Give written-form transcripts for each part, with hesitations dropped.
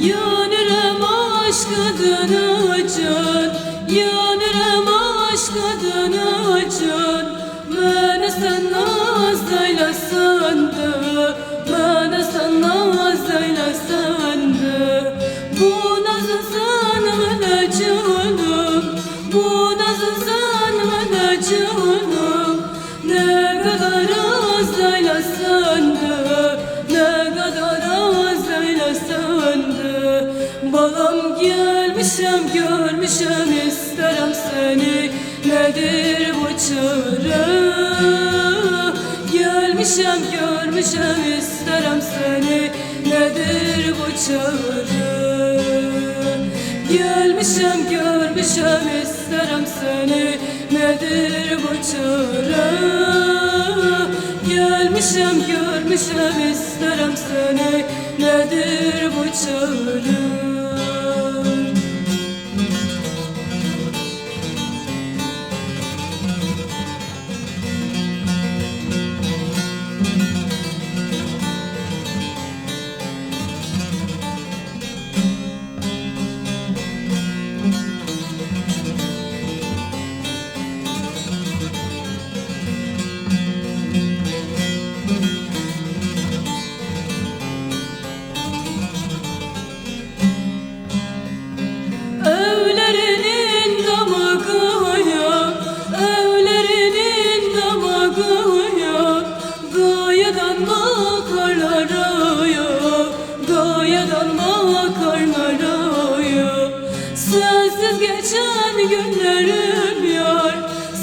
Yanırım aşkıdan can, yanırım aşkıdan can. Beni sen naz eylesen de, beni sen naz eylesen de. Bu nazın sen bana canım, bu nazın sen bana canım. Ne kadar az eylesen de, ne kadar az eylesen de. Balam gelmişem görmüşem isterim seni. Nedir bu çare? Gelmişem görmüşem isterim seni. Nedir bu çare? Gelmişem görmüşem isterim seni. Nedir bu çare? Gelmişem görmüşem isterim seni. Nedir bu çare? Sensiz geçen günlerim yar,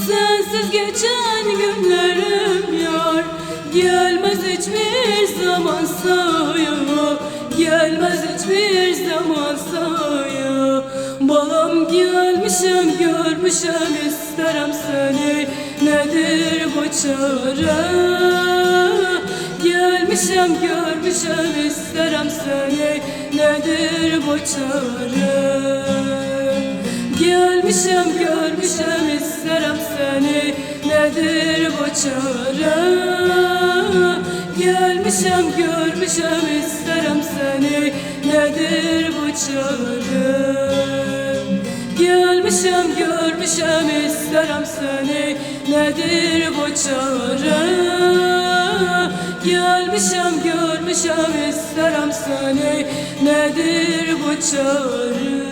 sensiz geçen günlerim yar. Gelmez hiçbir zaman saya, gelmez hiçbir zaman saya. Balam gelmişem görmüşem isterim seni. Nedir bu çare? Gelmişem görmüşem isterim seni. Nedir bu çare? Gelmişem görmüşem isterim seni. Nedir bu çare? Gelmişem görmüşem isterim seni. Nedir bu çare? Gelmişem görmüşem isterim seni. Nedir bu çare? Gelmişem görmüşem isterim seni. Nedir bu çare?